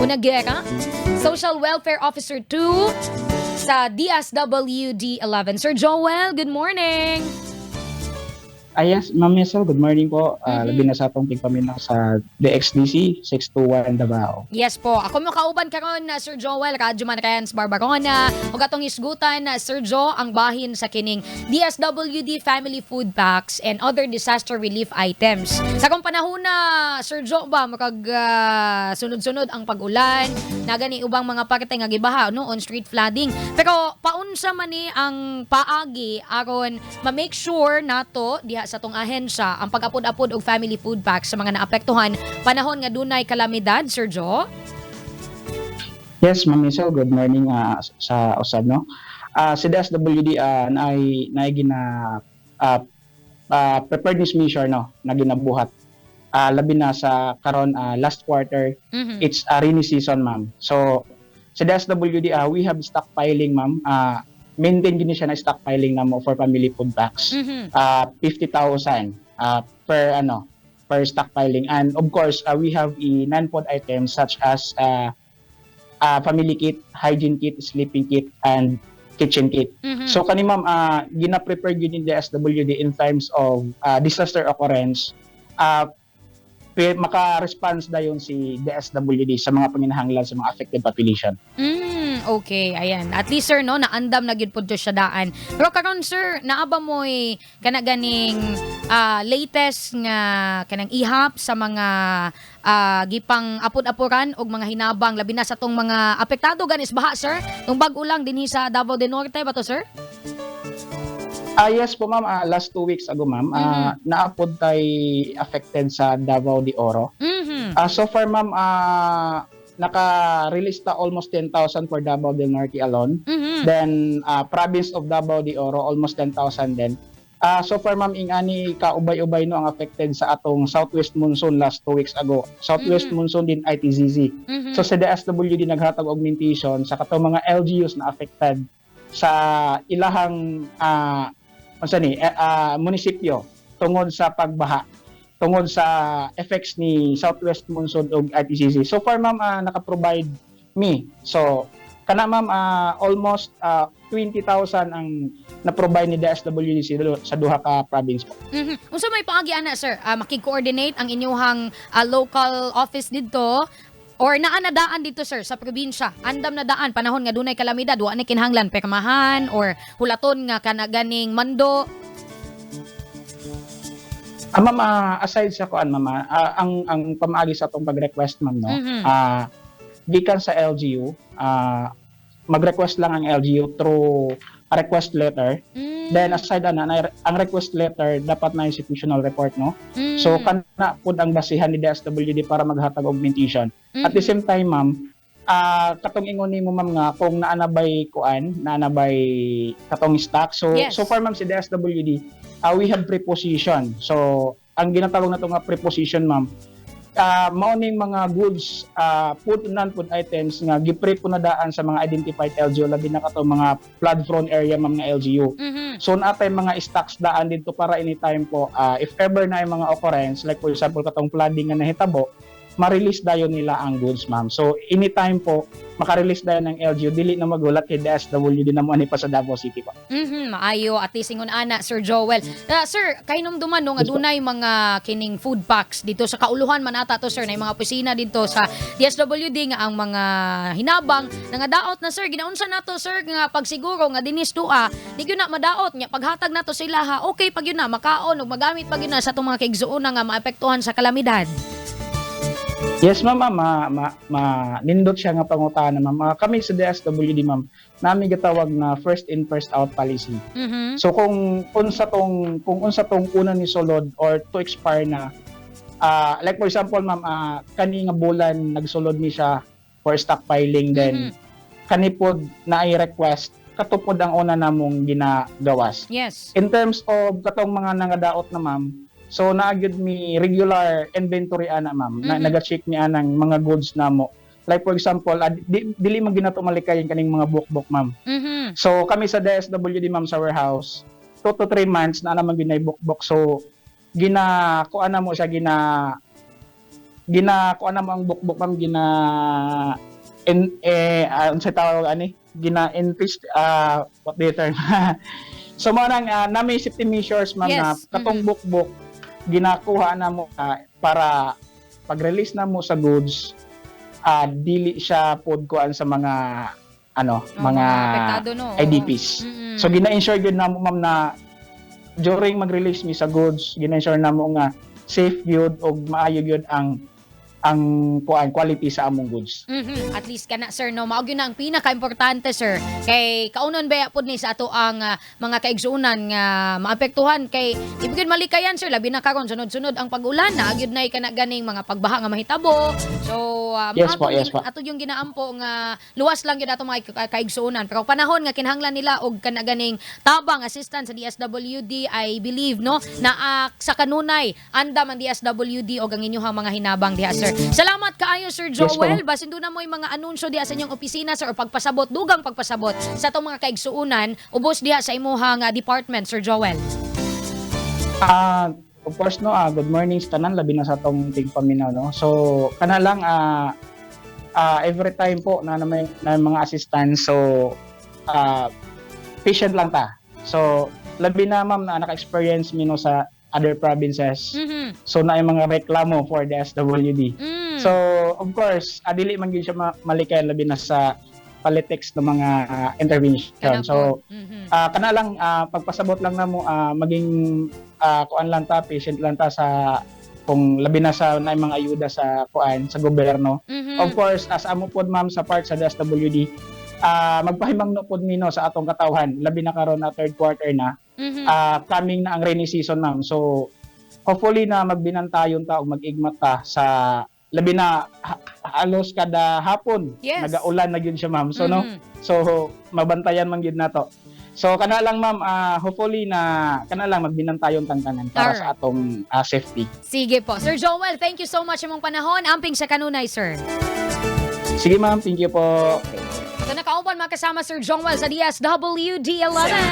Unagera, Social Welfare Officer 2 sa DSWD 11. Sir Joel, good morning. Yes, Ma'am Yesel, good morning po. Labi na sa atong tigpaminaw sa DXDC 621 Davao. Yes po. Ako mo kauban karon na Sir Joel, Radyo Manrens Barbarona. Ug atong isgutan na Sir Jo ang bahin sa kining DSWD Family Food Packs and other disaster relief items. Sa kung panahon na Sir Jo ba makag sunod-sunod ang pag-ulan, na gani ubang mga parte nga gibaha no on street flooding. Pero paunsa man ni ang paagi aron ma-make sure nato diha sa tong ahensya ang pag-apod-apod og family food packs sa mga naapektuhan panahon nga dunay kalamidad, Sir Jo? Yes, Ma'am Yesel, good morning sa usab no. Si DSWD naay gina preparedness measure no na ginabuhat. Labi na sa karon last quarter, it's a rainy season, ma'am. So sa DSWD we have stockpiling, ma'am. Maintain gini siya na stockpiling na mo for family food packs. 50,000 per stockpiling, and of course we have non-food items such as family kit, hygiene kit, sleeping kit, and kitchen kit. So kani ma'am gina-prepare gyud in the SWD in times of disaster occurrence. Maka-response dayon si DSWD sa mga panginahanglan sa mga affected population. Okay, ayan. At least sir no, naandam na gyud pud to siya daan. Pero karon sir, naaba mo'y kana ganing latest nga kanang ihap sa mga gipang apod-apuran og mga hinabang labi na sa tong mga apektado ganis baha sir. Tung bag-o lang dinhi sa Davao del Norte ba to sir? Yes po ma'am, last 2 weeks ago ma'am, naapod tay affected sa Davao de Oro. So far ma'am, naka-release ta almost 10,000 for Davao del Norte alone. Then province of Davao de Oro almost 10,000 din. So far ma'am, ingani kaubay-ubay no ang affected sa atong southwest monsoon last 2 weeks ago. Southwest monsoon din ITZZ. So sa DSWD naghatag augmentation sa katong mga LGUs na affected sa ilahang munisipyo tungod sa pagbaha, tungod sa effects ni Southwest Monsoon ug ITCC. So far ma'am, naka-provide me. So kana ma'am, almost 20,000 ang na-provide ni DSWD sa duha ka province po. Unsa may paagi ana sir? Makig-coordinate ang inyuhang local office didto or naanadaan dito sir sa probinsya? Andam na daan panahon nga dunay kalamidad, wa ni kinahanglan permahan or hulaton nga kanaganing mando. Ma'am, aside sa kuan ma'am, ang pamaagi sa atong pag-request ma'am no. Gikan sa LGU, mag-request lang ang LGU through a request letter. Then aside ang request letter dapat na institutional report no. So kana pud ang basihan ni DSWD para maghatag augmentation. At the same time ma'am, katong ingon nimo ma'am nga kung naanabay katong stock. So Yes. so far ma'am si DSWD, we have preposition. So ang ginatawag nato nga preposition ma'am, mao ning mga goods, food and non-food items nga gipre po na daan sa mga identified LGU labi na kato mga flood prone area ma'am nga LGU. So natay mga stocks daan dito para anytime po if ever na yung mga occurrence, like for example katong flooding nga nahitabo, ma-release dayon nila ang goods ma'am. So anytime po maka-release dayon ng LGU, dili na magulat kay DSWD na mo ani pa sa Davao City po. Maayo at least ingon ana Sir Joel. Sir, kahinomduman no nga dunay mga kining food packs dito sa kauluhan man ata to sir na mga opisina dito sa DSWD nga ang mga hinabang nga daot na sir ginaunsa nato sir nga pagsiguro nga dinis tua di gyud na madaot nya paghatag nato sila ha okay pag yun na makaon ug magamit pag yun na sa tong mga kaigsuon nga maapektuhan sa kalamidad. Yes ma'am, nindot siya nga pangutana ma'am. Kami sa DSWD ma'am, nami gitawag na first in first out policy. So kung unsa tong una ni sulod or to expire na, like for example ma'am, kani nga bulan nagsulod ni siya for stockpiling, then kani pod na i-request katupod ang una namong ginagawas. Yes. In terms of katong mga nangadaot na ma'am, so naagid mi regular inventory ana ma'am, naga-check mi anang mga goods namo. Like for example, dili man ginato malikayan kaning mga book ma'am. So kami sa DSWD ma'am sa warehouse, 2 to 3 months na naman ginay book. So kuana mo siya kuan na mo ang bukbuk ma'am unsa tawag ani invest what the term so mo nang nami safety measures ma'am na Yes. katong bukbuk ginakuha na mo para pag-release na mo sa goods dili siya pod kuan sa mga mga apektado, no? IDPs. Mm-mm. So gina-ensure gyud na mo ma'am na during mag-release mi sa goods, gina-ensure na mo nga safe gyud og maayo gyud ang quality sa among goods. At least kana sir no, mao gyud na ang pinaka-importante sir. Kay kaunon ba pud ni sa ato ang mga kaigsuonan nga maapektuhan kay ibigin malikayan sir labi na karon sunod-sunod ang pag-ulan na gyud nay kana ganing mga pagbaha nga mahitabo. So Yes po, yes po. ato yung ginaampo nga luwas lang gyud ato mga kaigsuonan pero panahon nga kinahanglan nila og kana ganing tabang assistance sa DSWD I believe no na sa kanunay andam ang DSWD og ang inyong mga hinabang diha sir. Salamat kaayo Sir Yes, Joel. Basin doon na mo yung mga anunsyo diha sa inyong opisina sir o pagpasabot, dugang pagpasabot sa itong mga kaigsuunan ubos diha sa imuhang department Sir Joel. Of course no, good morning sa tanan labi na sa tong tigpaminaw no. So kana lang every time po na may mga assistance so patient lang ta. So labi na ma'am na naka-experience mi no sa other provinces. So na yung mga reklamo for the SWD. So of course, dili man gyud siya malikayan labi na sa politics ng mga intervention. So kana lang pagpasabot lang na mo maging kuan lang ta, patient lang ta sa kung labi na sa na mga ayuda sa kuan sa gobyerno. Of course, as amo pod ma'am sa part sa SWD, magpahimangno pod mi no sa atong katawhan labi na karon na third quarter na. Coming na ang rainy season ma'am. So hopefully na magbinantayon ta o mag-igmat ta sa labi na halos kada hapon. Yes. Nagaulan na gyud siya ma'am. So no. So mabantayan man gyud nato. So kana lang ma'am hopefully na kana lang magbinantayon tang tanan para sa atong safety. Sige po. Sir Joel, thank you so much imong panahon. Amping sa kanunay sir. Sige ma'am, thank you po. So nakauban mga kasama Sir Joel sa DSWD 11.